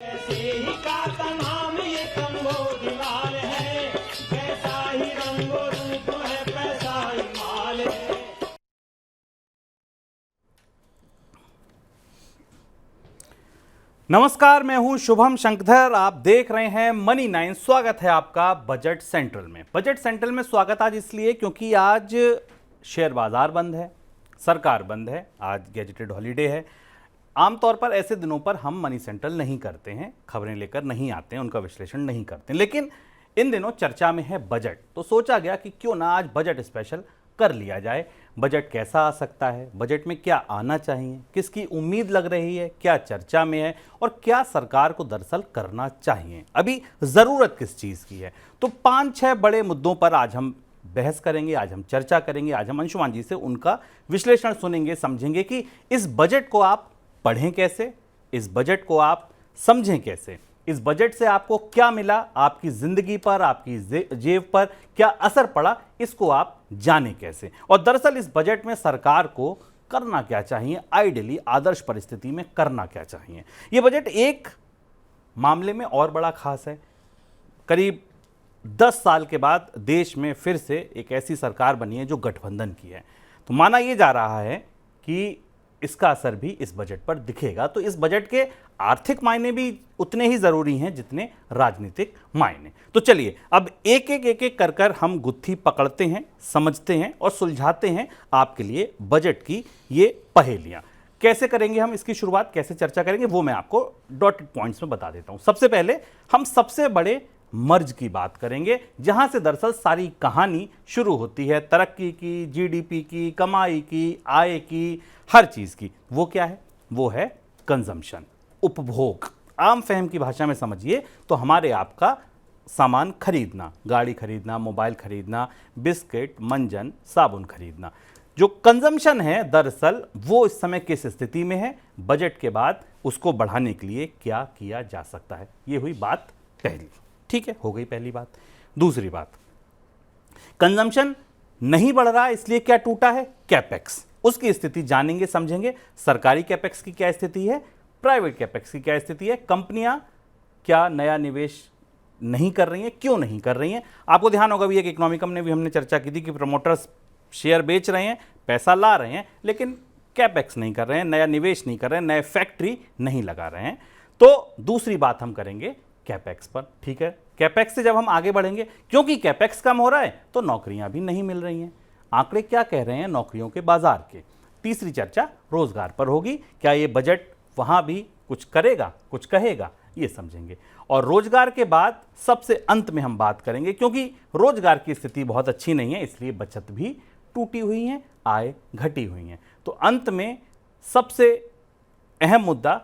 ऐसे ही का नाम ये कंबोजलाल है, कैसा ही रंगो रूप है पैसा ही माल है। नमस्कार, मैं हूं शुभम शंकधर। आप देख रहे हैं मनी 9। स्वागत है आपका बजट सेंट्रल में। बजट सेंट्रल में स्वागत आज इसलिए क्योंकि आज शेयर बाजार बंद है, सरकार बंद है, आज गैजेटेड हॉलीडे है। आमतौर पर ऐसे दिनों पर हम मनी सेंट्रल नहीं करते हैं, खबरें लेकर नहीं आते हैं, उनका विश्लेषण नहीं करते हैं। लेकिन इन दिनों चर्चा में है बजट, तो सोचा गया कि क्यों ना आज बजट स्पेशल कर लिया जाए। बजट कैसा आ सकता है, बजट में क्या आना चाहिए, किसकी उम्मीद लग रही है, क्या चर्चा में है और क्या सरकार को दरअसल करना चाहिए, अभी ज़रूरत किस चीज़ की है। तो 5-6 बड़े मुद्दों पर आज हम बहस करेंगे, आज हम चर्चा करेंगे, आज हम अंशुमान जी से उनका विश्लेषण सुनेंगे, समझेंगे कि इस बजट को आप पढ़ें कैसे, इस बजट को आप समझें कैसे, इस बजट से आपको क्या मिला, आपकी जिंदगी पर, आपकी जेब पर क्या असर पड़ा, इसको आप जानें कैसे। और दरअसल इस बजट में सरकार को करना क्या चाहिए, आइडियली आदर्श परिस्थिति में करना क्या चाहिए। यह बजट एक मामले में और बड़ा खास है। करीब 10 साल के बाद देश में फिर से एक ऐसी सरकार बनी है जो गठबंधन की है, तो माना यह जा रहा है कि इसका असर भी इस बजट पर दिखेगा। तो इस बजट के आर्थिक मायने भी उतने ही जरूरी हैं जितने राजनीतिक मायने। तो चलिए अब एक एक कर हम गुत्थी पकड़ते हैं, समझते हैं और सुलझाते हैं आपके लिए बजट की ये पहेलियां। कैसे करेंगे हम इसकी शुरुआत, कैसे चर्चा करेंगे, वो मैं आपको डॉटेड पॉइंट्स में बता देता हूं। सबसे पहले हम सबसे बड़े मर्ज की बात करेंगे, जहां से दरअसल सारी कहानी शुरू होती है, तरक्की की, जीडीपी की, कमाई की, आय की, हर चीज की। वो क्या है? वो है कंजम्पशन, उपभोग। आम फहम की भाषा में समझिए तो हमारे आपका सामान खरीदना, गाड़ी खरीदना, मोबाइल खरीदना, बिस्किट, मंजन, साबुन खरीदना। जो कंजम्पशन है दरअसल वो इस समय किस स्थिति में है, बजट के बाद उसको बढ़ाने के लिए क्या किया जा सकता है। ये हुई बात पहली। ठीक है, हो गई पहली बात। दूसरी बात, कंजम्पशन नहीं बढ़ रहा इसलिए क्या टूटा है? कैपेक्स। उसकी स्थिति जानेंगे, समझेंगे। सरकारी कैपेक्स की क्या स्थिति है, प्राइवेट कैपेक्स की क्या स्थिति है, कंपनियां क्या नया निवेश नहीं कर रही हैं, क्यों नहीं कर रही हैं। आपको ध्यान होगा भी एक इकोनॉमिकम ने भी हमने चर्चा की थी कि प्रमोटर्स शेयर बेच रहे हैं, पैसा ला रहे हैं, लेकिन कैपेक्स नहीं कर रहे हैं, नया निवेश नहीं कर रहे हैं, नए फैक्ट्री नहीं लगा रहे हैं। तो दूसरी बात हम करेंगे कैपेक्स पर। ठीक है, कैपेक्स से जब हम आगे बढ़ेंगे, क्योंकि कैपेक्स कम हो रहा है तो नौकरियां भी नहीं मिल रही हैं। आंकड़े क्या कह रहे हैं नौकरियों के बाजार के। तीसरी चर्चा रोजगार पर होगी, क्या ये बजट वहां भी कुछ करेगा, कुछ कहेगा, ये समझेंगे। और रोजगार के बाद सबसे अंत में हम बात करेंगे, क्योंकि रोजगार की स्थिति बहुत अच्छी नहीं है, इसलिए बचत भी टूटी हुई है, आय घटी हुई है। तो अंत में सबसे अहम मुद्दा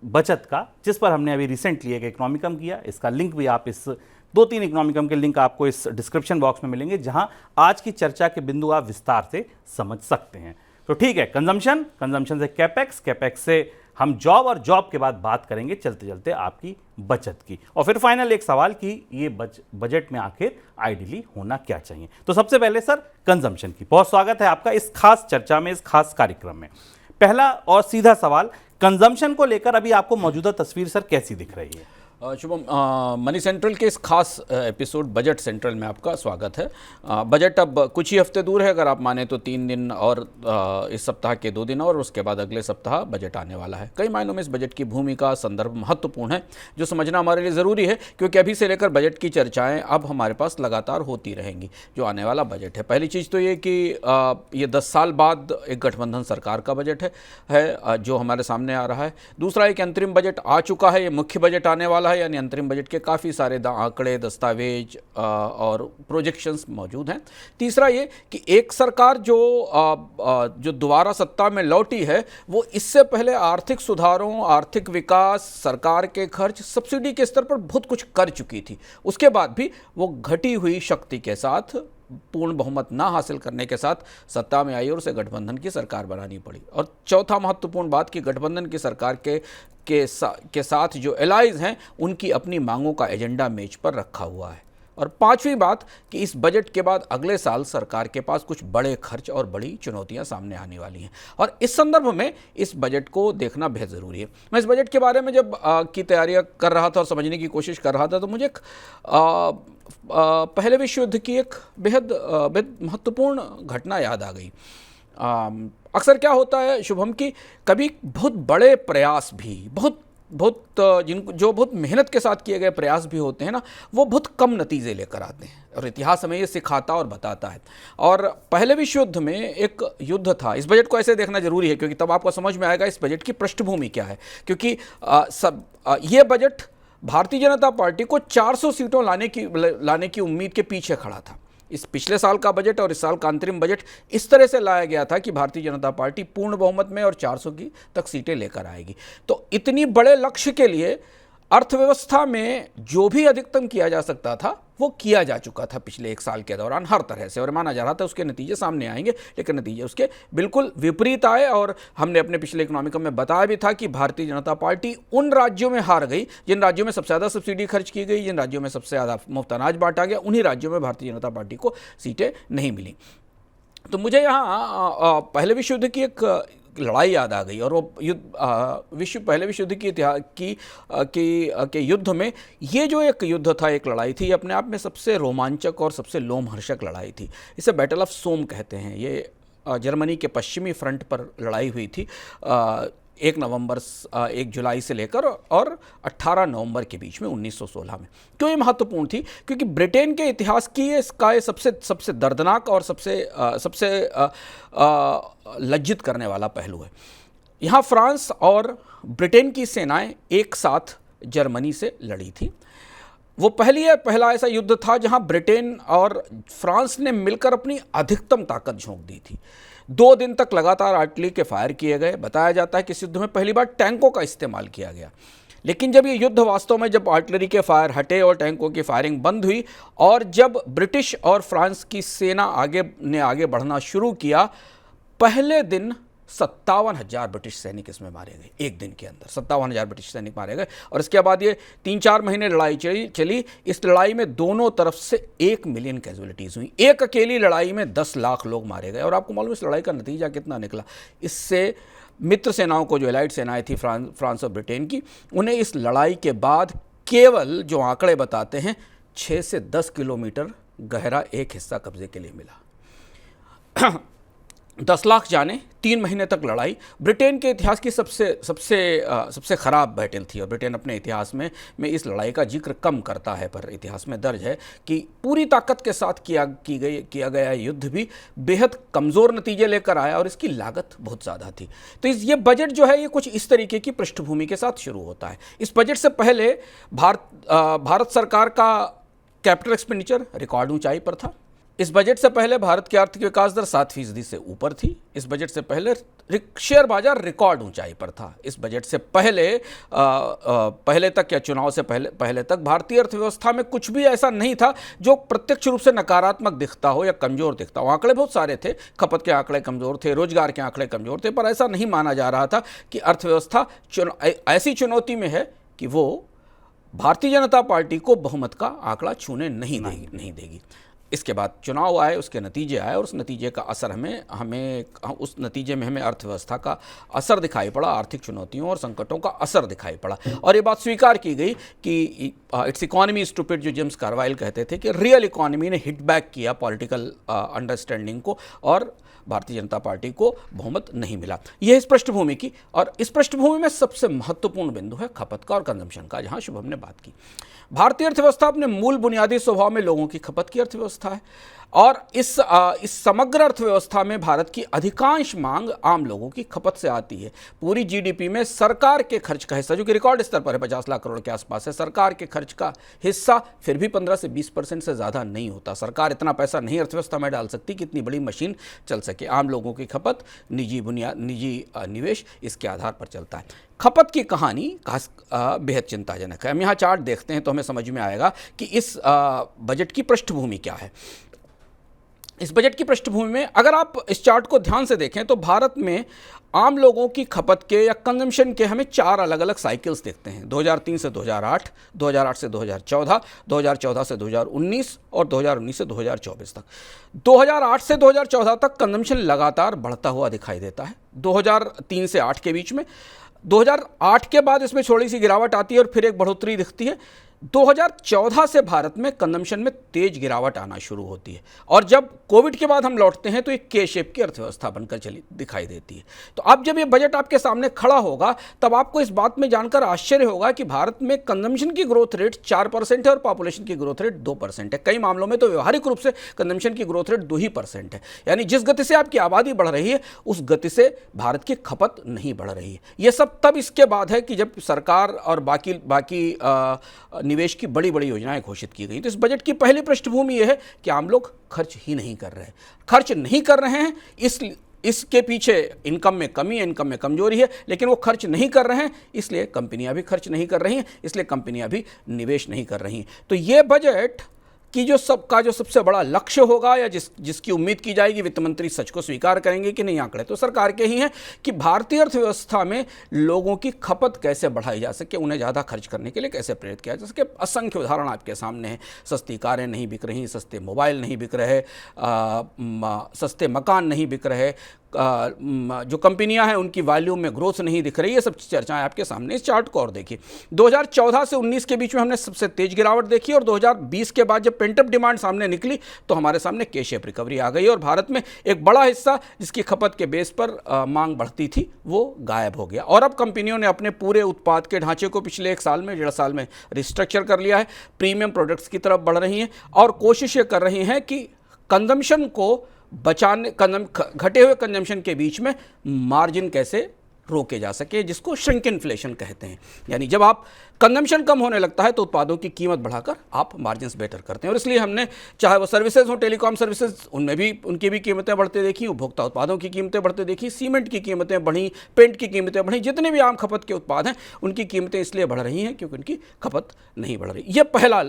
बचत का, जिस पर हमने अभी रिसेंटली एक इकोनॉमिकम किया, इसका लिंक भी आप इस 2-3 इकोनॉमिकम के लिंक आपको इस डिस्क्रिप्शन बॉक्स में मिलेंगे, जहां आज की चर्चा के बिंदु आप विस्तार से समझ सकते हैं। तो ठीक है, कंजम्पशन से कैपेक्स, कैपेक्स से हम जॉब और जॉब के बाद बात करेंगे चलते चलते आपकी बचत की, और फिर फाइनल एक सवाल कि ये बजट में आखिर आइडियली होना क्या चाहिए। तो सबसे पहले सर कंजम्पशन की बहुत स्वागत है आपका इस खास चर्चा में, इस खास कार्यक्रम में। पहला और सीधा सवाल, कंजम्पशन को लेकर अभी आपको मौजूदा तस्वीर सर कैसी दिख रही है? शुभम, मनी सेंट्रल के इस खास एपिसोड बजट सेंट्रल में आपका स्वागत है। बजट अब कुछ ही हफ्ते दूर है, अगर आप माने तो 3 दिन और इस सप्ताह के 2 दिन और उसके बाद अगले सप्ताह बजट आने वाला है। कई मायनों में इस बजट की भूमिका, संदर्भ महत्वपूर्ण है, जो समझना हमारे लिए ज़रूरी है, क्योंकि अभी से लेकर बजट की चर्चाएँ अब हमारे पास लगातार होती रहेंगी जो आने वाला बजट है। पहली चीज़ तो ये कि ये 10 साल बाद एक गठबंधन सरकार का बजट है जो हमारे सामने आ रहा है। दूसरा, एक अंतरिम बजट आ चुका है, ये मुख्य बजट आने वाला है, यानी अंतरिम बजट के काफ़ी सारे आंकड़े, दस्तावेज और प्रोजेक्शंस मौजूद हैं। तीसरा ये कि एक सरकार जो दोबारा सत्ता में लौटी है, वो इससे पहले आर्थिक सुधारों, आर्थिक विकास, सरकार के खर्च, सब्सिडी के स्तर पर बहुत कुछ कर चुकी थी। उसके बाद भी वो घटी हुई शक्ति के साथ, पूर्ण बहुमत ना हासिल करने के साथ सत्ता में आई और उसे गठबंधन की सरकार बनानी पड़ी। और चौथा महत्वपूर्ण बात कि गठबंधन की सरकार के साथ जो एलाइज हैं, उनकी अपनी मांगों का एजेंडा मेज पर रखा हुआ है। और पांचवी बात कि इस बजट के बाद अगले साल सरकार के पास कुछ बड़े खर्च और बड़ी चुनौतियां सामने आने वाली हैं और इस संदर्भ में इस बजट को देखना बेहद ज़रूरी है। मैं इस बजट के बारे में जब की तैयारियां कर रहा था और समझने की कोशिश कर रहा था तो मुझे एक पहले विश्व युद्ध की एक बेहद महत्वपूर्ण घटना याद आ गई। अक्सर क्या होता है शुभम कि कभी बहुत बड़े प्रयास भी जो बहुत मेहनत के साथ किए गए प्रयास भी होते हैं ना, वो बहुत कम नतीजे लेकर आते हैं और इतिहास हमें ये सिखाता और बताता है। और पहले विश्व युद्ध में एक युद्ध था, इस बजट को ऐसे देखना जरूरी है क्योंकि तब आपको समझ में आएगा इस बजट की पृष्ठभूमि क्या है। क्योंकि ये बजट भारतीय जनता पार्टी को 400 सीटों लाने की उम्मीद के पीछे खड़ा था। इस पिछले साल का बजट और इस साल का अंतरिम बजट इस तरह से लाया गया था कि भारतीय जनता पार्टी पूर्ण बहुमत में और 400 की तक सीटें लेकर आएगी। तो इतनी बड़े लक्ष्य के लिए अर्थव्यवस्था में जो भी अधिकतम किया जा सकता था वो किया जा चुका था पिछले एक साल के दौरान हर तरह से, और माना जा रहा था उसके नतीजे सामने आएंगे, लेकिन नतीजे उसके बिल्कुल विपरीत आए। और हमने अपने पिछले इकोनॉमिकम में बताया भी था कि भारतीय जनता पार्टी उन राज्यों में हार गई जिन राज्यों में सबसे ज़्यादा सब्सिडी खर्च की गई, जिन राज्यों में सबसे ज़्यादा मुफ्त अनाज बांटा गया, उन्हीं राज्यों में भारतीय जनता पार्टी को सीटें नहीं मिली। तो मुझे यहाँ पहले विश्व युद्ध की एक लड़ाई याद आ गई और वो पहले विश्व युद्ध के युद्ध में ये जो एक युद्ध था, एक लड़ाई थी, अपने आप में सबसे रोमांचक और सबसे लोमहर्षक लड़ाई थी। इसे बैटल ऑफ सोम कहते हैं। ये जर्मनी के पश्चिमी फ्रंट पर लड़ाई हुई थी 1 जुलाई से लेकर और 18 नवंबर के बीच में 1916 में। क्यों ये महत्वपूर्ण थी? क्योंकि ब्रिटेन के इतिहास की इसका सबसे दर्दनाक और सबसे लज्जित करने वाला पहलू है। यहाँ फ्रांस और ब्रिटेन की सेनाएं एक साथ जर्मनी से लड़ी थी। वो पहला ऐसा युद्ध था जहाँ ब्रिटेन और फ्रांस ने मिलकर अपनी अधिकतम ताकत झोंक दी थी। 2 दिन तक लगातार आर्टिलरी के फायर किए गए। बताया जाता है कि इस युद्ध में पहली बार टैंकों का इस्तेमाल किया गया। लेकिन जब ये युद्ध वास्तव में जब आर्टिलरी के फायर हटे और टैंकों की फायरिंग बंद हुई और जब ब्रिटिश और फ्रांस की सेना आगे बढ़ना शुरू किया, पहले दिन 57,000 ब्रिटिश सैनिक इसमें मारे गए। एक दिन के अंदर 57,000 ब्रिटिश सैनिक मारे गए। और इसके बाद ये 3-4 महीने लड़ाई चली। इस लड़ाई में दोनों तरफ से 1 मिलियन कैजुअलिटीज़ हुई। एक अकेली लड़ाई में 10 लाख लोग मारे गए। और आपको मालूम है इस लड़ाई का नतीजा कितना निकला? इससे मित्र सेनाओं को, जो एलाइड सेनाएं थी फ्रांस और ब्रिटेन की, उन्हें इस लड़ाई के बाद केवल, जो आंकड़े बताते हैं, 6 से 10 किलोमीटर गहरा एक हिस्सा कब्जे के लिए मिला। 10 लाख जाने, 3 महीने तक लड़ाई। ब्रिटेन के इतिहास की सबसे खराब बैटल थी और ब्रिटेन अपने इतिहास में इस लड़ाई का जिक्र कम करता है, पर इतिहास में दर्ज है कि पूरी ताकत के साथ किया गया युद्ध भी बेहद कमज़ोर नतीजे लेकर आया और इसकी लागत बहुत ज़्यादा थी। तो ये बजट जो है ये कुछ इस तरीके की पृष्ठभूमि के साथ शुरू होता है। इस बजट से पहले भारत सरकार का कैपिटल एक्सपेंडिचर रिकॉर्ड ऊंचाई पर था। इस बजट से पहले भारत की आर्थिक विकास दर 7% से ऊपर थी। इस बजट से पहले शेयर बाजार रिकॉर्ड ऊंचाई पर था। इस बजट से पहले तक या चुनाव से पहले तक भारतीय अर्थव्यवस्था में कुछ भी ऐसा नहीं था जो प्रत्यक्ष रूप से नकारात्मक दिखता हो या कमजोर दिखता हो। आंकड़े बहुत सारे थे, खपत के आंकड़े कमजोर थे, रोजगार के आंकड़े कमजोर थे, पर ऐसा नहीं माना जा रहा था कि अर्थव्यवस्था ऐसी चुनौती में है कि वो भारतीय जनता पार्टी को बहुमत का आंकड़ा छूने नहीं देगी। इसके बाद चुनाव आए, उसके नतीजे आए और उस नतीजे का असर उस नतीजे में हमें अर्थव्यवस्था का असर दिखाई पड़ा, आर्थिक चुनौतियों और संकटों का असर दिखाई पड़ा। और ये बात स्वीकार की गई कि इट्स इकोनॉमी स्टूपिड, जो जेम्स कार्वाइल कहते थे, कि रियल इकोनॉमी ने हिट बैक किया पॉलिटिकल अंडरस्टैंडिंग को और भारतीय जनता पार्टी को बहुमत नहीं मिला। यह इस पृष्ठभूमि की, और इस पृष्ठभूमि में सबसे महत्वपूर्ण बिंदु है खपत का और कंजम्पशन का, जहां शुभम ने बात की। भारतीय अर्थव्यवस्था अपने मूल बुनियादी स्वभाव में लोगों की खपत की अर्थव्यवस्था है और इस समग्र अर्थव्यवस्था में भारत की अधिकांश मांग आम लोगों की खपत से आती है। पूरी जीडीपी में सरकार के खर्च का हिस्सा, जो कि रिकॉर्ड स्तर पर है 50 लाख करोड़ के आसपास है, सरकार के खर्च का हिस्सा फिर भी 15 से 20% से ज़्यादा नहीं होता। सरकार इतना पैसा नहीं अर्थव्यवस्था में डाल सकती कि इतनी बड़ी मशीन चल सके। आम लोगों की खपत, निजी निवेश इसके आधार पर चलता है। खपत की कहानी बेहद चिंताजनक है। हम यहाँ चार्ट देखते हैं तो हमें समझ में आएगा कि इस बजट की पृष्ठभूमि क्या है। इस बजट की पृष्ठभूमि में अगर आप इस चार्ट को ध्यान से देखें तो भारत में आम लोगों की खपत के या कंजम्पशन के हमें 4 अलग अलग साइकिल्स देखते हैं। 2003 से 2008, 2008 से 2014, 2014 से 2019 और 2019 से 2024 तक। 2008 से 2014 तक कंजम्पशन लगातार बढ़ता हुआ दिखाई देता है। 2003 से 8 के बीच में, 2008 के बाद इसमें थोड़ी सी गिरावट आती है और फिर एक बढ़ोतरी दिखती है। 2014 से भारत में कंजम्पशन में तेज गिरावट आना शुरू होती है और जब कोविड के बाद हम लौटते हैं तो एक के शेप की अर्थव्यवस्था बनकर चली दिखाई देती है। तो अब जब ये बजट आपके सामने खड़ा होगा तब आपको इस बात में जानकर आश्चर्य होगा कि भारत में कंजम्पशन की ग्रोथ रेट 4% है और पॉपुलेशन की ग्रोथ रेट 2% है। कई मामलों में तो व्यवहारिक रूप से कंजम्पशन की ग्रोथ रेट 2% है। यानी जिस गति से आपकी आबादी बढ़ रही है उस गति से भारत की खपत नहीं बढ़ रही है। यह सब तब इसके बाद है कि जब सरकार और बाकी निवेश की बड़ी बड़ी योजनाएं घोषित की गई। तो इस बजट की पहली पृष्ठभूमि यह है कि आम लोग खर्च ही नहीं कर रहे हैं। इसके पीछे इनकम में कमी है, इनकम में कमजोरी है, लेकिन वो खर्च नहीं कर रहे हैं, इसलिए कंपनियां भी खर्च नहीं कर रही हैं, इसलिए कंपनियां भी निवेश नहीं कर रही हैं। तो ये बजट कि जो सबसे बड़ा लक्ष्य होगा या जिसकी उम्मीद की जाएगी, वित्त मंत्री सच को स्वीकार करेंगे कि नहीं आंकड़े तो सरकार के ही हैं, कि भारतीय अर्थव्यवस्था में लोगों की खपत कैसे बढ़ाई जा सके, उन्हें ज़्यादा खर्च करने के लिए कैसे प्रेरित किया जा सके। असंख्य उदाहरण आपके सामने हैं। सस्ती कारें नहीं बिक रही, सस्ते मोबाइल नहीं बिक रहे, सस्ते मकान नहीं बिक रहे, जो कंपनियां हैं उनकी वॉल्यूम में ग्रोथ नहीं दिख रही। ये सब चर्चाएं आपके सामने। इस चार्ट को और देखिए, 2014 से 19 के बीच में हमने सबसे तेज गिरावट देखी और 2020 के बाद जब पेंटअप डिमांड सामने निकली तो हमारे सामने के शेप रिकवरी आ गई और भारत में एक बड़ा हिस्सा जिसकी खपत के बेस पर मांग बढ़ती थी वो गायब हो गया। और अब कंपनियों ने अपने पूरे उत्पाद के ढांचे को पिछले 1 साल में 1.5 साल में रिस्ट्रक्चर कर लिया है, प्रीमियम प्रोडक्ट्स की तरफ बढ़ रही हैं और कोशिश ये कर रही हैं कि कंजम्पशन को बचाने, घटे हुए कंजम्पशन के बीच में मार्जिन कैसे रोके जा सके, जिसको श्रिंक इन्फ्लेशन कहते हैं। यानी जब आप कंजम्पशन कम होने लगता है तो उत्पादों की कीमत बढ़ाकर आप मार्जिन्स बेटर करते हैं। और इसलिए हमने चाहे वो सर्विसेज हो, टेलीकॉम सर्विसेज, उनमें भी उनकी भी कीमतें बढ़ते देखी, उपभोक्ता उत्पादों की कीमतें बढ़ते देखी, सीमेंट की कीमतें बढ़ी, पेंट की कीमतें बढ़ी, जितने भी आम खपत के उत्पाद हैं उनकी कीमतें इसलिए बढ़ रही हैं क्योंकि उनकी खपत नहीं बढ़ रही। यह पहला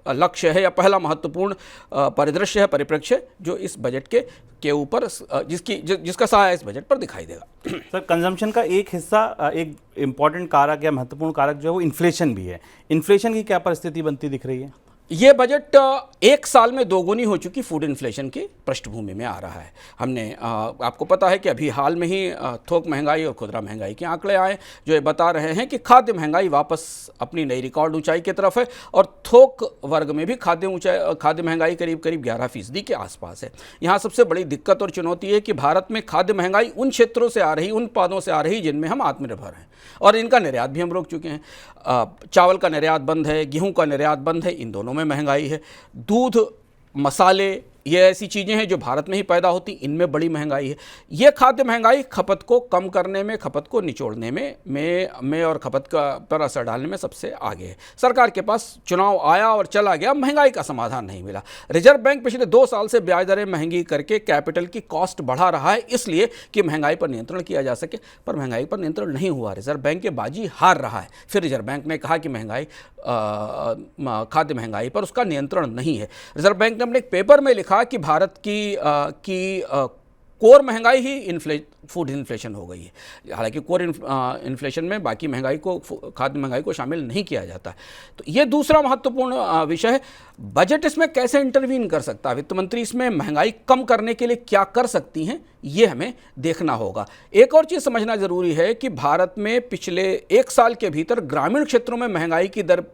लक्ष्य है या पहला महत्वपूर्ण परिदृश्य है, परिप्रेक्ष्य है, जो इस बजट के ऊपर जिसका साया इस बजट पर दिखाई देगा। सर, कंजम्पशन का एक हिस्सा, एक इम्पॉर्टेंट कारक या महत्वपूर्ण कारक जो है वो इन्फ्लेशन भी है। इन्फ्लेशन की क्या परिस्थिति बनती दिख रही है? ये बजट 1 साल में दोगुनी हो चुकी फूड इन्फ्लेशन की पृष्ठभूमि में आ रहा है। हमने आपको पता है कि अभी हाल में ही थोक महंगाई और खुदरा महंगाई के आंकड़े आए जो ये बता रहे हैं कि खाद्य महंगाई वापस अपनी नई रिकॉर्ड ऊंचाई की तरफ है और थोक वर्ग में भी खाद्य महंगाई करीब 11% के आसपास है। यहाँ सबसे बड़ी दिक्कत और चुनौती है कि भारत में खाद्य महंगाई उन क्षेत्रों से आ रही, उन उत्पादों से आ रही जिनमें हम आत्मनिर्भर हैं और इनका निर्यात भी हम रोक चुके हैं। चावल का निर्यात बंद है, गेहूं का निर्यात बंद है, इन दोनों में महंगाई है। दूध, मसाले, ये ऐसी चीज़ें हैं जो भारत में ही पैदा होती, इनमें बड़ी महंगाई है। ये खाद्य महंगाई खपत को कम करने में, खपत को निचोड़ने में और खपत का पर असर डालने में सबसे आगे है। सरकार के पास चुनाव आया और चला गया, महंगाई का समाधान नहीं मिला। रिजर्व बैंक पिछले 2 साल से ब्याज दरें महंगी करके कैपिटल की कॉस्ट बढ़ा रहा है इसलिए कि महंगाई पर नियंत्रण किया जा सके, पर महंगाई पर नियंत्रण नहीं हुआ। रिजर्व बैंक के बाजी हार रहा है। फिर रिजर्व बैंक ने कहा कि खाद्य महंगाई पर उसका नियंत्रण नहीं है। रिजर्व बैंक ने अपने एक पेपर में लिखा कि भारत की कोर महंगाई ही फूड इन्फ्लेशन हो गई है। हालांकि कोर इन्फ्लेशन में बाकी महंगाई को, खाद्य महंगाई को शामिल नहीं किया जाता। तो ये दूसरा महत्वपूर्ण विषय है। बजट इसमें कैसे इंटरवीन कर सकता है, वित्त मंत्री इसमें महंगाई कम करने के लिए क्या कर सकती हैं, ये हमें देखना होगा। एक और चीज़ समझना जरूरी है कि भारत में पिछले 1 साल के भीतर ग्रामीण क्षेत्रों में महंगाई की दर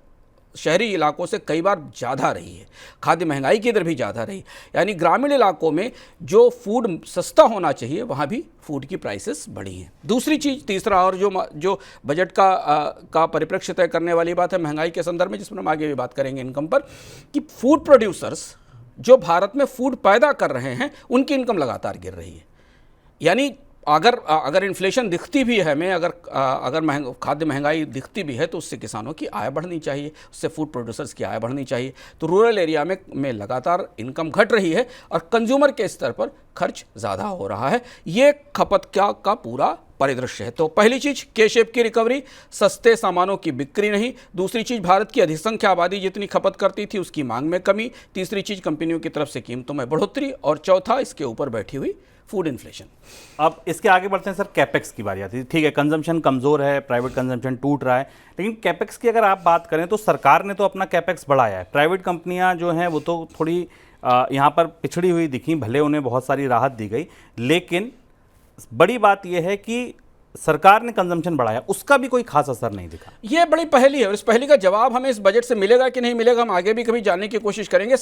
शहरी इलाकों से कई बार ज़्यादा रही है, खाद्य महंगाई की दर भी ज़्यादा रही। यानी ग्रामीण इलाकों में जो फूड सस्ता होना चाहिए वहाँ भी फूड की प्राइसेस बढ़ी हैं। दूसरी चीज़, तीसरा और जो बजट का परिप्रेक्ष्य तय करने वाली बात है महंगाई के संदर्भ में, जिसमें हम आगे भी बात करेंगे इनकम पर, कि फूड प्रोड्यूसर्स जो भारत में फूड पैदा कर रहे हैं उनकी इनकम लगातार गिर रही है। यानी अगर इन्फ्लेशन दिखती भी है हमें, अगर खाद्य महंगाई दिखती भी है, तो उससे किसानों की आय बढ़नी चाहिए, उससे फूड प्रोड्यूसर्स की आय बढ़नी चाहिए। तो रूरल एरिया में लगातार इनकम घट रही है और कंज्यूमर के स्तर पर खर्च ज़्यादा हो रहा है। ये खपत का पूरा परिदृश्य है। तो पहली चीज के शेप की रिकवरी, सस्ते सामानों की बिक्री नहीं। दूसरी चीज भारत की अधिसंख्य आबादी जितनी खपत करती थी उसकी मांग में कमी। तीसरी चीज कंपनियों की तरफ से कीमतों में बढ़ोतरी। और चौथा इसके ऊपर बैठी हुई फूड इन्फ्लेशन। अब इसके आगे बढ़ते हैं सर, कैपेक्स की बारी आती है। ठीक है, कंजम्पशन कमजोर है, प्राइवेट कंजम्पशन टूट रहा है, लेकिन कैपेक्स की अगर आप बात करें तो सरकार ने तो अपना कैपेक्स बढ़ाया है। प्राइवेट कंपनियां जो हैं वो तो थोड़ी यहाँ पर पिछड़ी हुई दिखी, भले उन्हें बहुत सारी राहत दी गई, लेकिन बड़ी बात यह है कि सरकार ने कंजम्पशन बढ़ाया, उसका भी कोई खास असर नहीं दिखा। ये बड़ी पहेली है और इस पहेली का जवाब हमें इस बजट से मिलेगा कि नहीं मिलेगा, हम आगे भी कभी जानने की कोशिश करेंगे।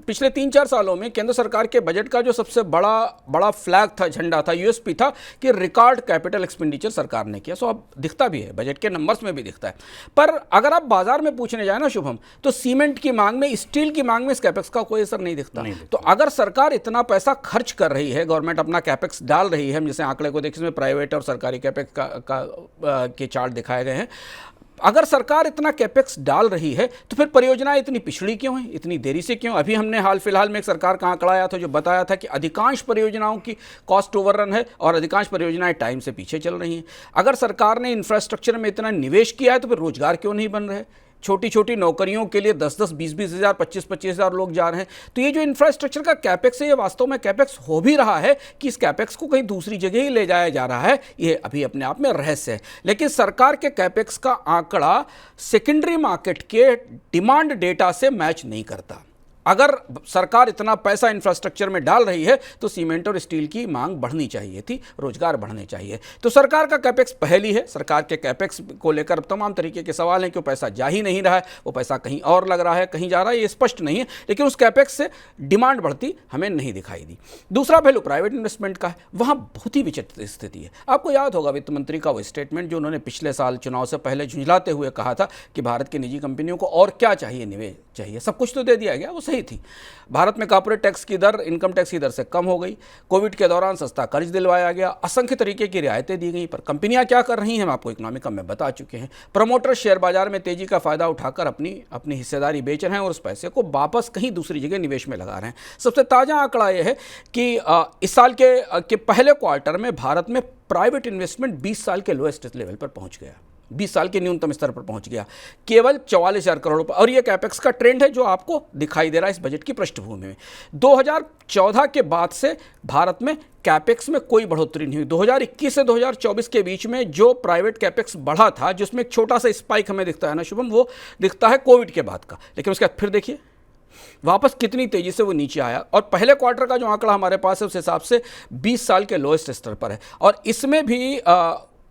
पिछले 3-4 सालों में केंद्र सरकार के बजट का जो सबसे बड़ा फ्लैग था, झंडा था, यूएसपी था कि रिकॉर्ड कैपिटल एक्सपेंडिचर सरकार ने किया। सो अब दिखता भी है, बजट के नंबर्स में भी दिखता है। पर अगर आप बाजार में पूछने जाए ना शुभम, तो सीमेंट की मांग में, स्टील की मांग में इस कैपेक्स का कोई असर नहीं दिखता। तो अगर सरकार इतना पैसा खर्च कर रही है, गवर्नमेंट अपना कैपेक्स डाल रही है, हम जैसे आंकड़े को देखें इसमें प्राइवेट और सरकारी कैपेक्स के चार्ट दिखाए गए हैं। अगर सरकार इतना कैपेक्स डाल रही है तो फिर परियोजनाएं इतनी पिछड़ी क्यों हैं, इतनी देरी से क्यों? अभी हमने हाल फिलहाल में एक सरकार का आंकड़ा आया था जो बताया था कि अधिकांश परियोजनाओं की कॉस्ट ओवररन है और अधिकांश परियोजनाएं टाइम से पीछे चल रही हैं। अगर सरकार ने इंफ्रास्ट्रक्चर में इतना निवेश किया है तो फिर रोजगार क्यों नहीं बन रहे? छोटी छोटी नौकरियों के लिए 10-10, 20-20 हज़ार, 25-25 हज़ार लोग जा रहे हैं। तो ये जो इंफ्रास्ट्रक्चर का कैपेक्स है, ये वास्तव में कैपेक्स हो भी रहा है कि इस कैपेक्स को कहीं दूसरी जगह ही ले जाया जा रहा है, ये अभी अपने आप में रहस्य है। लेकिन सरकार के कैपेक्स का आंकड़ा सेकेंडरी मार्केट के डिमांड डेटा से मैच नहीं करता। अगर सरकार इतना पैसा इंफ्रास्ट्रक्चर में डाल रही है तो सीमेंट और स्टील की मांग बढ़नी चाहिए थी, रोजगार बढ़ने चाहिए। तो सरकार का कैपेक्स पहली है। सरकार के कैपेक्स को लेकर तमाम तरीके के सवाल हैं कि वो पैसा जा ही नहीं रहा है, वो पैसा कहीं और लग रहा है, कहीं जा रहा है, ये स्पष्ट नहीं है। लेकिन उस कैपेक्स से डिमांड बढ़ती हमें नहीं दिखाई दी। दूसरा पहलू प्राइवेट इन्वेस्टमेंट का है, वहाँ बहुत ही विचित्र स्थिति है। आपको याद होगा वित्त मंत्री का वो स्टेटमेंट जो उन्होंने पिछले साल चुनाव से पहले झुंझलाते हुए कहा था कि भारत की निजी कंपनियों को और क्या चाहिए, निवेश चाहिए, सब कुछ तो दे दिया गया। वो सही थी। भारत में कॉर्पोरेट टैक्स की दर इनकम टैक्स की दर से कम हो गई। कोविड के दौरान सस्ता कर्ज दिलवाया गया, असंख्य तरीके की रियायतें दी गई। पर कंपनियां क्या कर रही हैं हम आपको इकोनॉमिक में बता चुके हैं। प्रमोटर शेयर बाजार में तेजी का फायदा उठाकर अपनी हिस्सेदारी बेच रहे हैं और उस पैसे को वापस कहीं दूसरी जगह निवेश में लगा रहे हैं। सबसे ताज़ा आंकड़ा यह है कि इस साल के पहले क्वार्टर में भारत में प्राइवेट इन्वेस्टमेंट 20 साल के लोएस्ट लेवल पर पहुंच गया, 20 साल के न्यूनतम स्तर पर पहुंच गया, केवल 44,000 करोड़ रुपए। और ये कैपेक्स का ट्रेंड है जो आपको दिखाई दे रहा है इस बजट की पृष्ठभूमि में। 2014 के बाद से भारत में कैपेक्स में कोई बढ़ोतरी नहीं हुई। 2021 से 2024 के बीच में जो प्राइवेट कैपेक्स बढ़ा था, जिसमें एक छोटा सा स्पाइक हमें दिखता है ना शुभम, वो दिखता है कोविड के बाद का। लेकिन उसके बाद फिर देखिए वापस कितनी तेजी से वो नीचे आया। और पहले क्वार्टर का जो आंकड़ा हमारे पास है उस हिसाब से 20 साल के लोएस्ट स्तर पर है। और इसमें भी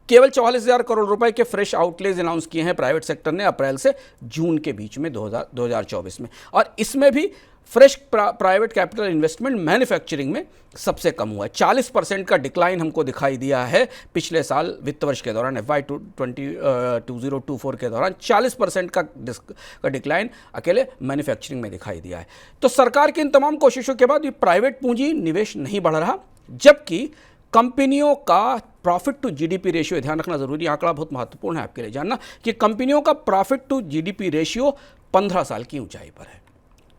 केवल 44,000 करोड़ रुपए के फ्रेश आउटलेज अनाउंस किए हैं प्राइवेट सेक्टर ने अप्रैल से जून के बीच में 2024 में। और इसमें भी fresh private capital investment manufacturing में सबसे कम हुआ है। 40% का डिक्लाइन हमको दिखाई दिया है पिछले साल वित्त वर्ष के दौरान, FY 2024 के दौरान 40% का डिक्लाइन अकेले मैन्युफैक्चरिंग में दिखाई दिया है। तो सरकार की इन तमाम कोशिशों के बाद भी प्राइवेट पूंजी निवेश नहीं बढ़ रहा, जबकि कंपनियों का प्रॉफिट टू जीडीपी रेशियो, ध्यान रखना जरूरी, आंकड़ा बहुत महत्वपूर्ण है आपके लिए जानना, कि कंपनियों का प्रॉफिट टू जीडीपी रेशियो 15 साल की ऊंचाई पर है।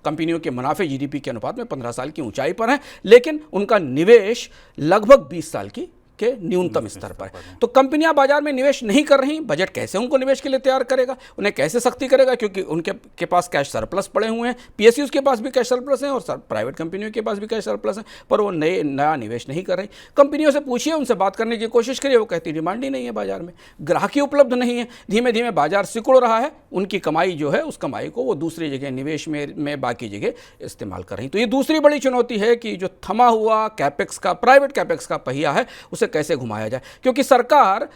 कंपनियों के मुनाफे जीडीपी के अनुपात में 15 साल की ऊंचाई पर है, लेकिन उनका निवेश लगभग 20 साल के न्यूनतम स्तर पर है। तो कंपनियां बाजार में निवेश नहीं कर रही, बजट कैसे उनको निवेश के लिए तैयार करेगा, उन्हें कैसे सख्ती करेगा? क्योंकि उनके पास कैश सरप्लस पड़े हुए हैं, पीएसयूज के पास भी कैश सरप्लस है और प्राइवेट कंपनियों के पास भी कैश सरप्लस है, पर वो नया निवेश नहीं कर रही। कंपनियों से पूछिए, उनसे बात करने की कोशिश करिए, वो कहती डिमांड ही नहीं है बाजार में, ग्राहकी उपलब्ध नहीं है, धीमे धीमे बाजार सिकुड़ रहा है, उनकी कमाई जो है उस कमाई को वो दूसरी जगह निवेश में बाकी जगह इस्तेमाल कर रही। तो ये दूसरी बड़ी चुनौती है कि जो थमा हुआ कैपेक्स का, प्राइवेट कैपेक्स का पहिया है, उसे कैसे घुमाया जाए। क्योंकि सरकार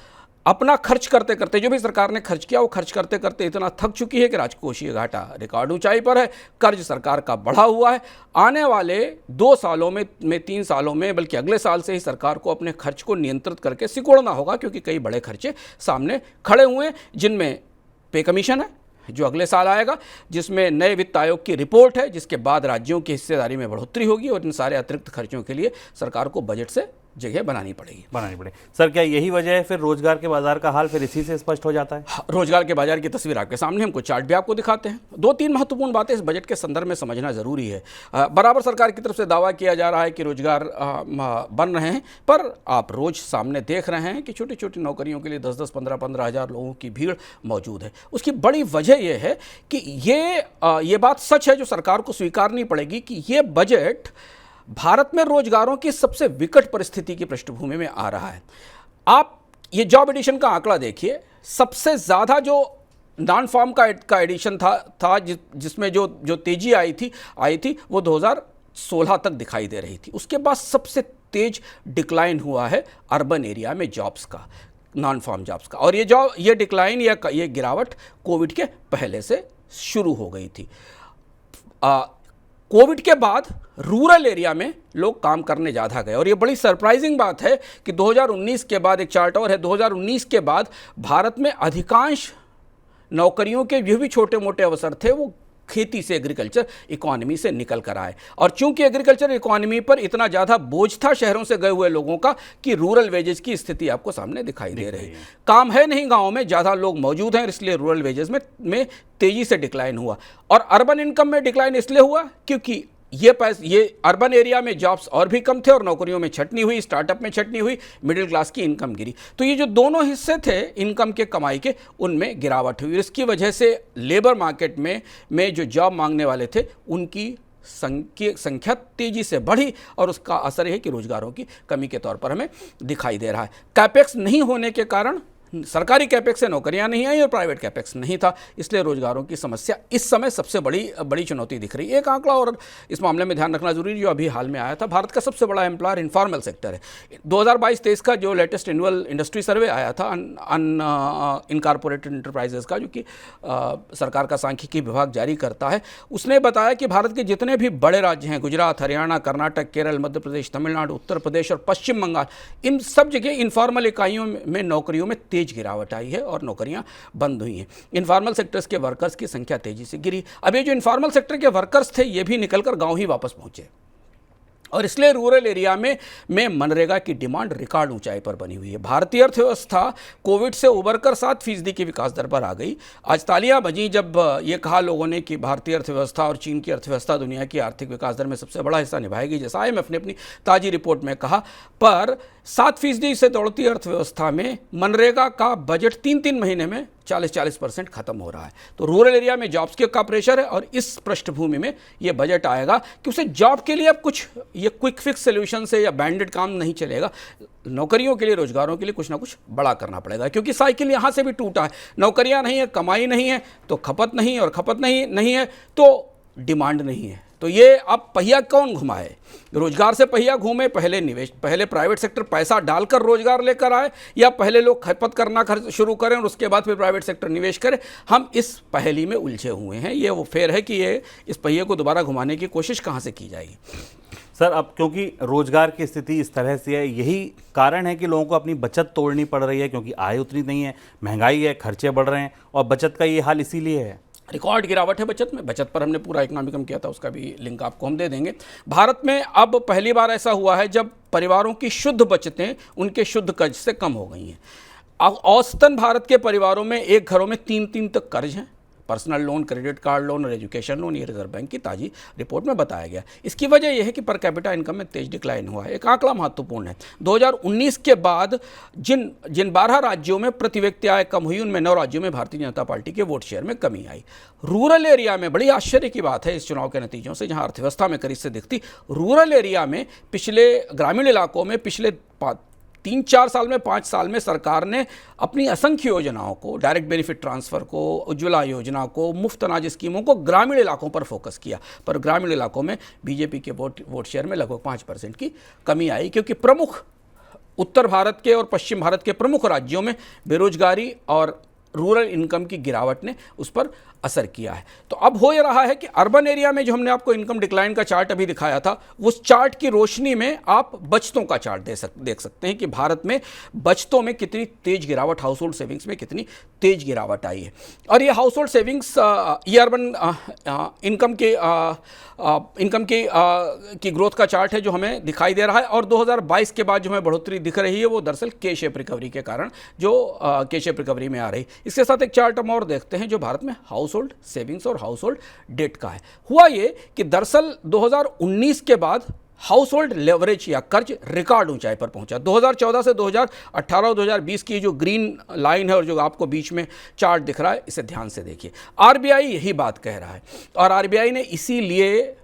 अपना खर्च करते करते, जो भी सरकार ने खर्च किया वो खर्च करते करते इतना थक चुकी है कि राजकोषीय घाटा रिकॉर्ड ऊंचाई पर है, कर्ज सरकार का बढ़ा हुआ है। आने वाले 2 सालों में 3 सालों में, बल्कि अगले साल से ही सरकार को अपने खर्च को नियंत्रित करके सिकुड़ना होगा, क्योंकि कई बड़े खर्चे सामने खड़े हुए हैं, जिनमें पे कमीशन है जो अगले साल आएगा, जिसमें नए वित्त आयोग की रिपोर्ट है, जिसके बाद राज्यों की हिस्सेदारी में बढ़ोतरी होगी, और इन सारे अतिरिक्त खर्चों के लिए सरकार को बजट से जगह बनानी पड़ेगी। सर, क्या यही वजह है फिर रोजगार के बाजार का हाल फिर इसी से स्पष्ट हो जाता है? रोजगार के बाजार की तस्वीर आपके सामने, हमको चार्ट भी आपको दिखाते हैं। 2-3 महत्वपूर्ण बातें इस बजट के संदर्भ में समझना जरूरी है। बराबर सरकार की तरफ से दावा किया जा रहा है कि रोजगार बन रहे हैं, पर आप रोज सामने देख रहे हैं कि छोटी छोटी नौकरियों के लिए 10-10, 15-15 हज़ार लोगों की भीड़ मौजूद है। उसकी बड़ी वजह यह है कि ये बात सच है जो सरकार को स्वीकारनी पड़ेगी कि ये बजट भारत में रोजगारों की सबसे विकट परिस्थिति की पृष्ठभूमि में आ रहा है। आप ये जॉब एडिशन का आंकड़ा देखिए, सबसे ज़्यादा जो नॉन फार्म का एडिशन था जिसमें जो तेजी आई थी वो 2016 तक दिखाई दे रही थी। उसके बाद सबसे तेज डिक्लाइन हुआ है अर्बन एरिया में जॉब्स का, नॉन फार्म जॉब्स का। और ये डिक्लाइन या ये गिरावट कोविड के पहले से शुरू हो गई थी। कोविड के बाद रूरल एरिया में लोग काम करने ज़्यादा गए, और ये बड़ी सरप्राइजिंग बात है कि 2019 के बाद, एक चार्ट और है, 2019 के बाद भारत में अधिकांश नौकरियों के जो भी छोटे मोटे अवसर थे वो खेती से, एग्रीकल्चर इकोनॉमी से निकल कर आए। और चूंकि एग्रीकल्चर इकोनॉमी पर इतना ज़्यादा बोझ था शहरों से गए हुए लोगों का कि रूरल वेजेस की स्थिति आपको सामने दिखाई दे रही है। काम है नहीं गाँव में, ज़्यादा लोग मौजूद हैं, इसलिए रूरल वेजेस में तेज़ी से डिक्लाइन हुआ। और अर्बन इनकम में डिक्लाइन इसलिए हुआ क्योंकि ये अर्बन एरिया में जॉब्स और भी कम थे और नौकरियों में छटनी हुई, स्टार्टअप में छटनी हुई, मिडिल क्लास की इनकम गिरी। तो ये जो दोनों हिस्से थे इनकम के, कमाई के, उनमें गिरावट हुई। इसकी वजह से लेबर मार्केट में जो जॉब मांगने वाले थे उनकी संख्या तेजी से बढ़ी, और उसका असर है कि रोजगारों की कमी के तौर पर हमें दिखाई दे रहा है। कैपेक्स नहीं होने के कारण सरकारी कैपेक्स से नौकरियां नहीं आई और प्राइवेट कैपेक्स नहीं था, इसलिए रोजगारों की समस्या इस समय सबसे बड़ी चुनौती दिख रही है। एक आंकड़ा और इस मामले में ध्यान रखना जरूरी, जो अभी हाल में आया था, भारत का सबसे बड़ा एम्प्लॉयर इनफॉर्मल सेक्टर है। 2022-23 का जो लेटेस्ट एनुअल इंडस्ट्री सर्वे आया था इनकॉर्पोरेटेड एंटरप्राइजेस का, जो कि सरकार का सांख्यिकी विभाग जारी करता है, उसने बताया कि भारत के जितने भी बड़े राज्य हैं, गुजरात, हरियाणा, कर्नाटक, केरल, मध्य प्रदेश, तमिलनाडु, उत्तर प्रदेश और पश्चिम बंगाल, इन सब जगह इनफॉर्मल इकाइयों में नौकरियों में तेज गिरावट आई है और नौकरियां बंद हुई हैं। इनफॉर्मल सेक्टर्स के वर्कर्स की संख्या तेजी से गिरी। अब ये जो इनफॉर्मल सेक्टर के वर्कर्स थे ये भी निकलकर गांव ही वापस पहुंचे, और इसलिए रूरल एरिया में मनरेगा की डिमांड रिकॉर्ड ऊंचाई पर बनी हुई है। भारतीय अर्थव्यवस्था कोविड से उबरकर 7% की विकास दर पर आ गई। आज तालियां बजी जब ये कहा लोगों ने कि भारतीय अर्थव्यवस्था और चीन की अर्थव्यवस्था दुनिया की आर्थिक विकास दर में सबसे बड़ा हिस्सा निभाएगी, जैसा IMF ने अपनी ताजी रिपोर्ट में कहा। पर 7% से दौड़ती अर्थव्यवस्था में मनरेगा का बजट 3-3 महीने में 40% खत्म हो रहा है। तो रूरल एरिया में जॉब्स का प्रेशर है, और इस पृष्ठभूमि में ये बजट आएगा कि उसे जॉब के लिए अब कुछ ये क्विक फिक्स सोल्यूशन से या बैंडेड काम नहीं चलेगा। नौकरियों के लिए, रोजगारों के लिए कुछ ना कुछ बड़ा करना पड़ेगा, क्योंकि साइकिल यहाँ से भी टूटा है। नौकरियाँ नहीं है, कमाई नहीं है तो खपत नहीं, और खपत नहीं है तो डिमांड नहीं है। तो ये अब पहिया कौन घुमाए? रोजगार से पहिया घूमे, पहले प्राइवेट सेक्टर पैसा डालकर रोजगार लेकर आए, या पहले लोग खपत करना शुरू करें और उसके बाद फिर प्राइवेट सेक्टर निवेश करे? हम इस पहेली में उलझे हुए हैं। ये वो फेर है कि ये इस पहिए को दोबारा घुमाने की कोशिश कहाँ से की जाएगी। सर, अब क्योंकि रोजगार की स्थिति इस तरह से है, यही कारण है कि लोगों को अपनी बचत तोड़नी पड़ रही है, क्योंकि आय उतनी नहीं है, महंगाई है, खर्चे बढ़ रहे हैं, और बचत का ये हाल इसीलिए है। रिकॉर्ड गिरावट है बचत में। बचत पर हमने पूरा इकोनॉमिकम किया था, उसका भी लिंक आपको हम दे देंगे। भारत में अब पहली बार ऐसा हुआ है जब परिवारों की शुद्ध बचतें उनके शुद्ध कर्ज से कम हो गई हैं। औसतन भारत के परिवारों में एक घरों में 3 तक कर्ज हैं, personal loan, credit card loan और एजुकेशन लोन। ये रिजर्व बैंक की ताजी रिपोर्ट में बताया गया। इसकी वजह यह है कि पर कैपिटा इनकम में तेज डिक्लाइन हुआ है। एक आंकड़ा महत्वपूर्ण है, 2019 के बाद जिन 12 राज्यों में प्रति व्यक्ति आय कम हुई, उनमें 9 राज्यों में भारतीय जनता पार्टी के वोट शेयर में कमी आई। रूरल एरिया में बड़ी आश्चर्य की बात है इस चुनाव के नतीजों से, जहां अर्थव्यवस्था में करीब से दिखती, रूरल एरिया में ग्रामीण इलाकों में पिछले 3-4 साल में, 5 साल में सरकार ने अपनी असंख्य योजनाओं को, डायरेक्ट बेनिफिट ट्रांसफ़र को, उज्ज्वला योजना को, मुफ्त अनाज स्कीमों को ग्रामीण इलाकों पर फोकस किया। पर ग्रामीण इलाकों में बीजेपी के वोट शेयर में लगभग 5% की कमी आई, क्योंकि प्रमुख उत्तर भारत के और पश्चिम भारत के प्रमुख राज्यों में बेरोजगारी और रूरल इनकम की गिरावट ने उस पर असर किया है। तो अब हो ये रहा है कि अर्बन एरिया में जो हमने आपको इनकम डिक्लाइन का चार्ट अभी दिखाया था, उस चार्ट की रोशनी में आप बचतों का चार्ट देख सकते हैं कि भारत में बचतों में कितनी तेज गिरावट, हाउस होल्ड सेविंग्स में कितनी तेज गिरावट आई है। और ये हाउस होल्ड सेविंग्स ये अर्बन इनकम की ग्रोथ का चार्ट है जो हमें दिखाई दे रहा है। और 2022 के बाद जो हमें बढ़ोतरी दिख रही है वो दरअसल के शेप रिकवरी के कारण जो के शेप रिकवरी में आ रही। इसके साथ एक चार्ट हम और देखते हैं जो भारत में हाउस होल्ड सेविंग्स और हाउस होल्ड डेट का है। हुआ ये कि दरअसल 2019 के बाद हाउस होल्ड लेवरेज या कर्ज रिकॉर्ड ऊंचाई पर पहुंचा। 2014 से 2018 और 2020 की जो ग्रीन लाइन है और जो आपको बीच में चार्ट दिख रहा है, इसे ध्यान से देखिए। आरबीआई यही बात कह रहा है और आरबीआई ने इसीलिए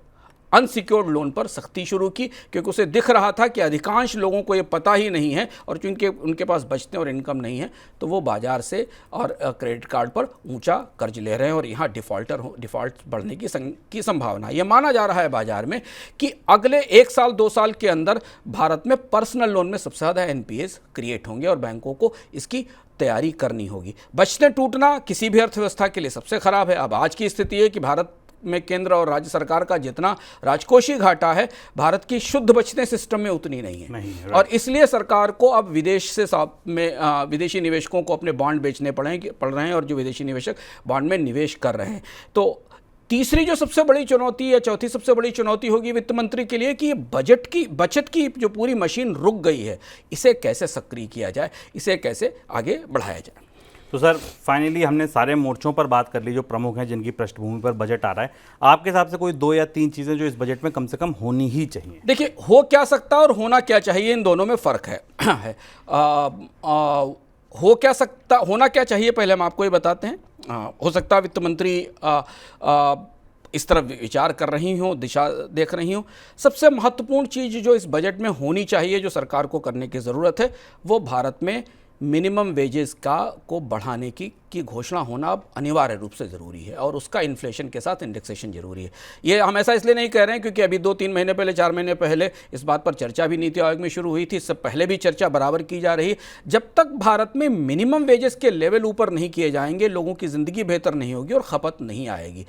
अनसिक्योर्ड लोन पर सख्ती शुरू की, क्योंकि उसे दिख रहा था कि अधिकांश लोगों को ये पता ही नहीं है और चूंकि उनके पास बचतें और इनकम नहीं है तो वो बाजार से और क्रेडिट कार्ड पर ऊंचा कर्ज ले रहे हैं और यहाँ डिफ़ॉल्ट बढ़ने की संभावना। ये माना जा रहा है बाजार में कि अगले 1 साल 2 साल के अंदर भारत में पर्सनल लोन में सबसे ज़्यादा एनपीएस क्रिएट होंगे और बैंकों को इसकी तैयारी करनी होगी। बचतें टूटना किसी भी अर्थव्यवस्था के लिए सबसे खराब है। अब आज की स्थिति है कि भारत में केंद्र और राज्य सरकार का जितना राजकोषीय घाटा है, भारत की शुद्ध बचतें सिस्टम में उतनी नहीं है। और इसलिए सरकार को अब विदेशी निवेशकों को अपने बॉन्ड बेचने पड़ रहे हैं और जो विदेशी निवेशक बॉन्ड में निवेश कर रहे हैं। तो तीसरी जो सबसे बड़ी चुनौती या चौथी सबसे बड़ी चुनौती होगी वित्त मंत्री के लिए कि ये बचत की जो पूरी मशीन रुक गई है, इसे कैसे सक्रिय किया जाए, इसे कैसे आगे बढ़ाया जाए। तो सर फाइनली हमने सारे मोर्चों पर बात कर ली जो प्रमुख हैं जिनकी पृष्ठभूमि पर बजट आ रहा है। आपके हिसाब से कोई 2 या 3 चीज़ें जो इस बजट में कम से कम होनी ही चाहिए? देखिए, हो क्या सकता है और होना क्या चाहिए, इन दोनों में फ़र्क है। होना क्या चाहिए पहले हम आपको ये बताते हैं। हो सकता है वित्त मंत्री इस तरफ विचार कर रही हूँ, दिशा देख रही हूँ। सबसे महत्वपूर्ण चीज़ जो इस बजट में होनी चाहिए, जो सरकार को करने की ज़रूरत है, वो भारत में मिनिमम वेजेस को बढ़ाने की घोषणा होना अब अनिवार्य रूप से ज़रूरी है और उसका इन्फ्लेशन के साथ इंडेक्सेशन ज़रूरी है। ये हम ऐसा इसलिए नहीं कह रहे हैं क्योंकि अभी 2-3 महीने पहले, 4 महीने पहले इस बात पर चर्चा भी नीति आयोग में शुरू हुई थी। इससे पहले भी चर्चा बराबर की जा रही है। जब तक भारत में मिनिमम वेजेस के लेवल ऊपर नहीं किए जाएंगे, लोगों की ज़िंदगी बेहतर नहीं होगी और खपत नहीं आएगी।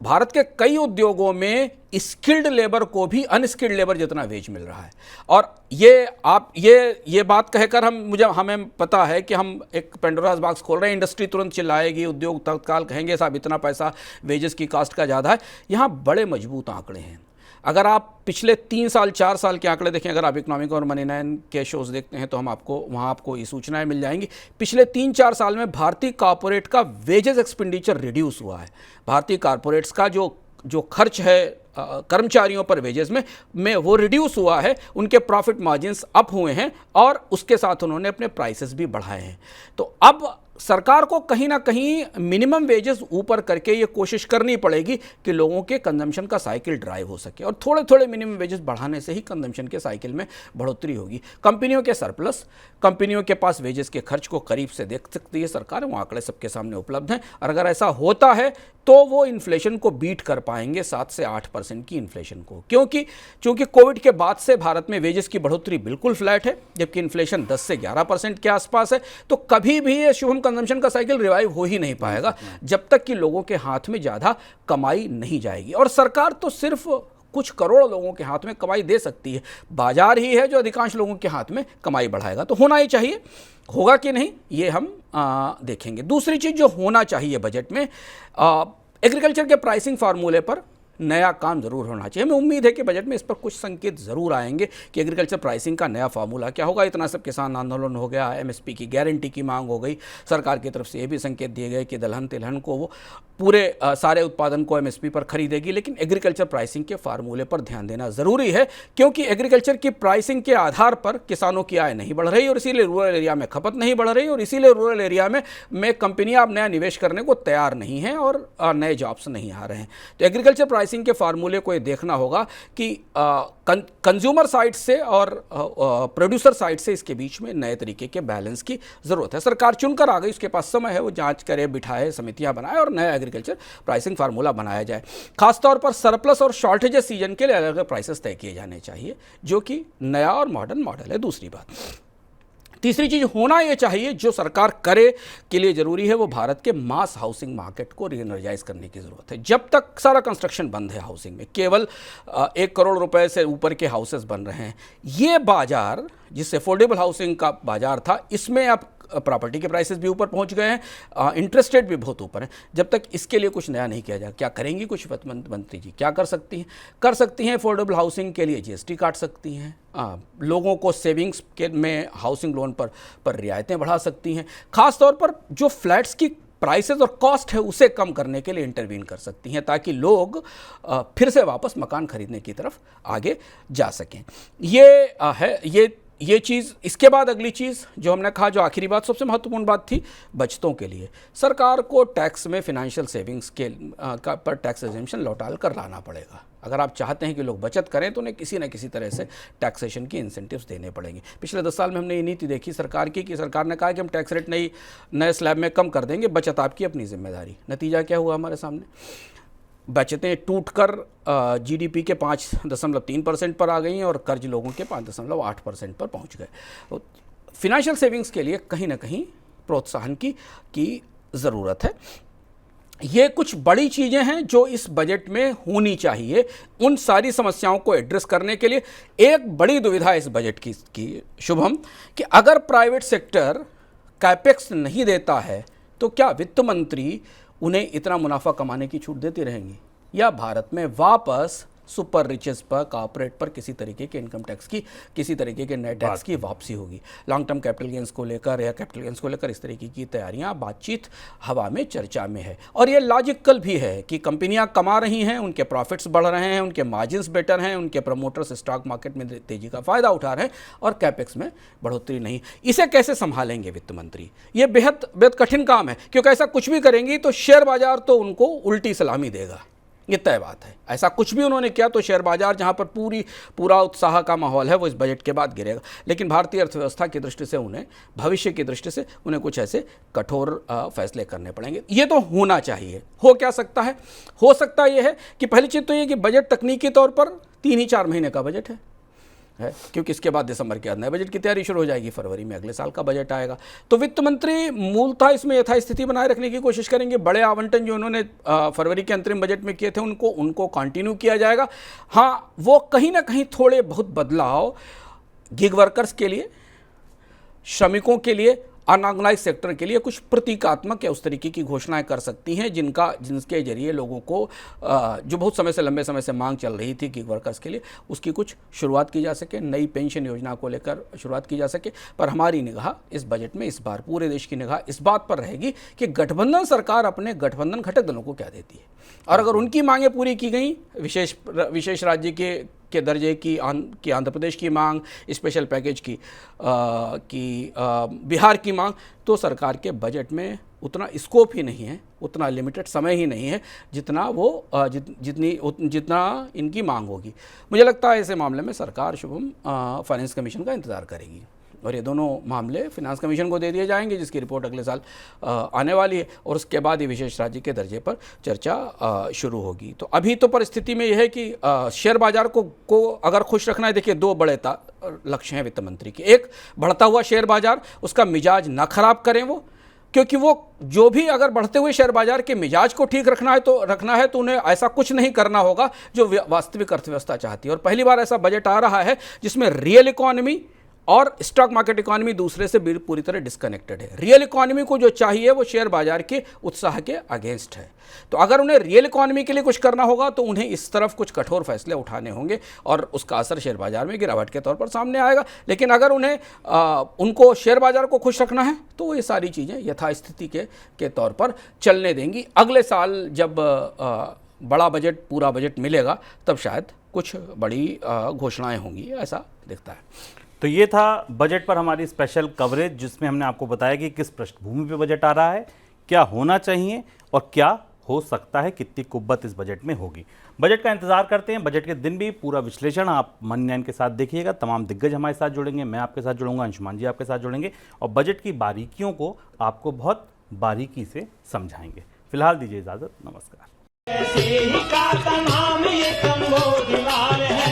भारत के कई उद्योगों में स्किल्ड लेबर को भी अनस्किल्ड लेबर जितना वेज मिल रहा है। और ये बात कहकर हमें पता है कि हम एक पेंडोरास बॉक्स खोल रहे हैं। इंडस्ट्री तुरंत चिल्लाएगी, उद्योग तत्काल कहेंगे साहब इतना पैसा वेजेस की कास्ट का ज़्यादा है। यहाँ बड़े मजबूत आंकड़े हैं। अगर आप पिछले 3 साल 4 साल के आंकड़े देखें, अगर आप इकोनॉमिक और मनी 9 के शोज़ देखते हैं तो वहाँ आपको ये सूचनाएं मिल जाएंगी। पिछले 3-4 साल में भारतीय कॉर्पोरेट का वेजेस एक्सपेंडिचर रिड्यूस हुआ है। भारतीय कॉर्पोरेट्स का जो खर्च है कर्मचारियों पर वेजेस में वो रिड्यूस हुआ है। उनके प्रॉफिट मार्जिन्स अप हुए हैं और उसके साथ उन्होंने अपने प्राइसेस भी बढ़ाए हैं। तो अब सरकार को कहीं ना कहीं मिनिमम वेजेस ऊपर करके ये कोशिश करनी पड़ेगी कि लोगों के कंजम्पशन का साइकिल ड्राइव हो सके और थोड़े थोड़े मिनिमम वेजेस बढ़ाने से ही कंजम्पशन के साइकिल में बढ़ोतरी होगी। कंपनियों के सरप्लस, कंपनियों के पास वेजेस के खर्च को करीब से देख सकती है सरकार, वो आंकड़े सबके सामने उपलब्ध हैं। और अगर ऐसा होता है तो वो इन्फ्लेशन को बीट कर पाएंगे, 7 से 8% की इन्फ्लेशन को, क्योंकि कोविड के बाद से भारत में वेजेस की बढ़ोतरी बिल्कुल फ्लैट है, जबकि इन्फ्लेशन 10 से 11% के आसपास है। तो कभी भी ये शुभम कंजम्पशन का साइकिल रिवाइव हो ही नहीं पाएगा जब तक कि लोगों के हाथ में ज़्यादा कमाई नहीं जाएगी। और सरकार तो सिर्फ कुछ करोड़ लोगों के हाथ में कमाई दे सकती है, बाजार ही है जो अधिकांश लोगों के हाथ में कमाई बढ़ाएगा। तो होना ही चाहिए, होगा कि नहीं ये हम देखेंगे। दूसरी चीज़ जो होना चाहिए बजट में, एग्रीकल्चर के प्राइसिंग फार्मूले पर नया काम ज़रूर होना चाहिए। हमें उम्मीद है कि बजट में इस पर कुछ संकेत ज़रूर आएंगे कि एग्रीकल्चर प्राइसिंग का नया फार्मूला क्या होगा। इतना सब किसान आंदोलन हो गया, एमएसपी की गारंटी की मांग हो गई, सरकार की तरफ से ये भी संकेत दिए गए कि दलहन तिलहन को वो पूरे सारे उत्पादन को एमएसपी पर खरीदेगी। लेकिन एग्रीकल्चर प्राइसिंग के फार्मूले पर ध्यान देना ज़रूरी है, क्योंकि एग्रीकल्चर की प्राइसिंग के आधार पर किसानों की आय नहीं बढ़ रही और इसीलिए रूरल एरिया में खपत नहीं बढ़ रही और इसीलिए रूरल एरिया में कंपनियां अब नया निवेश करने को तैयार नहीं हैं और नए जॉब्स नहीं आ रहे हैं। तो एग्रीकल्चर प्राइसिंग के फार्मूले को ये देखना होगा कि कंज्यूमर साइड से और प्रोड्यूसर साइड से इसके बीच में नए तरीके के बैलेंस की ज़रूरत है। सरकार चुनकर आ गई, उसके पास समय है, वो जांच करे, बिठाए, समितियां बनाए और नया एग्रीकल्चर प्राइसिंग फार्मूला बनाया जाए। खासतौर पर सरप्लस और शॉर्टेजेस सीजन के लिए अलग अलग प्राइसेस तय किए जाने चाहिए, जो कि नया और मॉडर्न मॉडल है। दूसरी बात, तीसरी चीज होना ये चाहिए, जो सरकार करे के लिए जरूरी है, वो भारत के मास हाउसिंग मार्केट को रीएनर्जाइज करने की जरूरत है। जब तक सारा कंस्ट्रक्शन बंद है हाउसिंग में, केवल 1 करोड़ रुपए से ऊपर के हाउसेस बन रहे हैं, ये बाजार जिस अफोर्डेबल हाउसिंग का बाजार था, इसमें अब प्रॉपर्टी के प्राइसेस भी ऊपर पहुंच गए हैं, इंटरेस्ट रेट भी बहुत ऊपर है। जब तक इसके लिए कुछ नया नहीं किया जाए, क्या करेंगी कुछ वित्त मंत्री जी? क्या कर सकती हैं? कर सकती हैं अफोर्डेबल हाउसिंग के लिए जीएसटी काट सकती हैं, लोगों को सेविंग्स के में हाउसिंग लोन पर रियायतें बढ़ा सकती हैं, खासतौर पर जो फ्लैट्स की प्राइसेस और कॉस्ट है उसे कम करने के लिए इंटरवीन कर सकती हैं, ताकि लोग फिर से वापस मकान खरीदने की तरफ आगे जा सकें। ये चीज़। इसके बाद अगली चीज़ जो हमने कहा, जो आखिरी बात, सबसे महत्वपूर्ण बात थी, बचतों के लिए सरकार को टैक्स में फिनेंशियल सेविंग्स के पर टैक्स एग्जेम्पशन लौटा कर लाना पड़ेगा। अगर आप चाहते हैं कि लोग बचत करें तो उन्हें किसी न किसी तरह से टैक्सेशन की इंसेंटिव्स देने पड़ेंगे। पिछले 10 साल में हमने ये नीति देखी सरकार की, कि सरकार ने कहा कि हम टैक्स रेट नए स्लैब में कम कर देंगे, बचत आपकी अपनी जिम्मेदारी। नतीजा क्या हुआ हमारे सामने? बचतें टूटकर जीडीपी के 5.3% पर आ गई हैं और कर्ज लोगों के 5.8% पर पहुंच गए। फिनेंशियल सेविंग्स के लिए कहीं ना कहीं प्रोत्साहन की ज़रूरत है। ये कुछ बड़ी चीज़ें हैं जो इस बजट में होनी चाहिए। उन सारी समस्याओं को एड्रेस करने के लिए एक बड़ी दुविधा इस बजट की शुभम, कि अगर प्राइवेट सेक्टर कैपेक्स नहीं देता है तो क्या वित्त मंत्री उन्हें इतना मुनाफा कमाने की छूट देती रहेंगी, या भारत में वापस सुपर रिचेस पर, कॉर्पोरेट पर किसी तरीके के इनकम टैक्स की, किसी तरीके के नेट टैक्स की वापसी होगी? लॉन्ग टर्म कैपिटल गेंस को लेकर या कैपिटल गेंस को लेकर इस तरीके की तैयारियां, बातचीत हवा में, चर्चा में है। और ये लॉजिकल भी है कि कंपनियां कमा रही हैं, उनके प्रॉफिट्स बढ़ रहे हैं, उनके मार्जिन्स बेटर हैं, उनके प्रमोटर्स स्टॉक मार्केट में तेजी का फायदा उठा रहे हैं और कैपेक्स में बढ़ोतरी नहीं। इसे कैसे संभालेंगे वित्त मंत्री? ये बेहद कठिन काम है, क्योंकि ऐसा कुछ भी करेंगी तो शेयर बाजार तो उनको उल्टी सलामी देगा, ये तय बात है। ऐसा कुछ भी उन्होंने किया तो शेयर बाजार, जहां पर पूरा उत्साह का माहौल है, वो इस बजट के बाद गिरेगा। लेकिन भारतीय अर्थव्यवस्था की दृष्टि से, उन्हें भविष्य की दृष्टि से उन्हें कुछ ऐसे कठोर फैसले करने पड़ेंगे। ये तो होना चाहिए। हो क्या सकता है? हो सकता यह है कि पहली चीज़ तो ये कि बजट तकनीकी तौर पर 3 ही 4 महीने का बजट है, क्योंकि इसके बाद दिसंबर के बाद नए बजट की तैयारी शुरू हो जाएगी, फरवरी में अगले साल का बजट आएगा। तो वित्त मंत्री मूलतः इसमें यथास्थिति बनाए रखने की कोशिश करेंगे। बड़े आवंटन जो उन्होंने फरवरी के अंतरिम बजट में किए थे उनको कंटिन्यू किया जाएगा। हाँ, वो कहीं ना कहीं थोड़े बहुत बदलाव गिग वर्कर्स के लिए, श्रमिकों के लिए, अनऑर्गेनाइज सेक्टर के लिए कुछ प्रतीकात्मक या उस तरीके की घोषणाएं कर सकती हैं जिनके जरिए लोगों को जो बहुत समय से, लंबे समय से मांग चल रही थी गिग वर्कर्स के लिए, उसकी कुछ शुरुआत की जा सके। नई पेंशन योजना को लेकर शुरुआत की जा सके। पर हमारी निगाह इस बजट में, इस बार पूरे देश की निगाह इस बात पर रहेगी कि गठबंधन सरकार अपने गठबंधन घटक दलों को क्या देती है, और अगर उनकी मांगें पूरी की गई, विशेष राज्य के दर्जे की आंध्र प्रदेश की मांग, स्पेशल पैकेज की बिहार की मांग, तो सरकार के बजट में उतना स्कोप ही नहीं है, उतना लिमिटेड समय ही नहीं है जितना इनकी मांग होगी। मुझे लगता है ऐसे मामले में सरकार शुभम फाइनेंस कमीशन का इंतज़ार करेगी, और ये दोनों मामले फिनांस कमीशन को दे दिए जाएंगे, जिसकी रिपोर्ट अगले साल आने वाली है, और उसके बाद ही विशेष राज्य के दर्जे पर चर्चा शुरू होगी। तो अभी तो परिस्थिति में यह है कि शेयर बाजार को अगर खुश रखना है, देखिए 2 बड़े लक्ष्य हैं वित्त मंत्री के। एक, बढ़ता हुआ शेयर बाजार, उसका मिजाज ना खराब करें वो, क्योंकि वो जो भी अगर बढ़ते हुए शेयर बाजार के मिजाज को ठीक रखना है तो उन्हें ऐसा कुछ नहीं करना होगा जो वास्तविक अर्थव्यवस्था चाहती है। और पहली बार ऐसा बजट आ रहा है जिसमें रियल इकोनॉमी और स्टॉक मार्केट इकोनॉमी दूसरे से पूरी तरह डिस्कनेक्टेड है। रियल इकोनॉमी को जो चाहिए वो शेयर बाजार के उत्साह के अगेंस्ट है। तो अगर उन्हें रियल इकोनॉमी के लिए कुछ करना होगा तो उन्हें इस तरफ कुछ कठोर फैसले उठाने होंगे, और उसका असर शेयर बाजार में गिरावट के तौर पर सामने आएगा। लेकिन अगर उनको शेयर बाजार को खुश रखना है तो ये सारी चीज़ें यथास्थिति के तौर पर चलने देंगी। अगले साल जब बड़ा बजट, पूरा बजट मिलेगा, तब शायद कुछ बड़ी घोषणाएँ होंगी, ऐसा दिखता है। तो ये था बजट पर हमारी स्पेशल कवरेज, जिसमें हमने आपको बताया कि किस पृष्ठभूमि पे बजट आ रहा है, क्या होना चाहिए और क्या हो सकता है, कितनी कुब्बत इस बजट में होगी। बजट का इंतजार करते हैं। बजट के दिन भी पूरा विश्लेषण आप मनी 9 के साथ देखिएगा। तमाम दिग्गज हमारे साथ जुड़ेंगे, मैं आपके साथ जुड़ूंगा, अंशुमान जी आपके साथ जुड़ेंगे, और बजट की बारीकियों को आपको बहुत बारीकी से समझाएंगे। फिलहाल दीजिए इजाजत, नमस्कार। ऐसे ही का तमाम ये कमोद लाल है।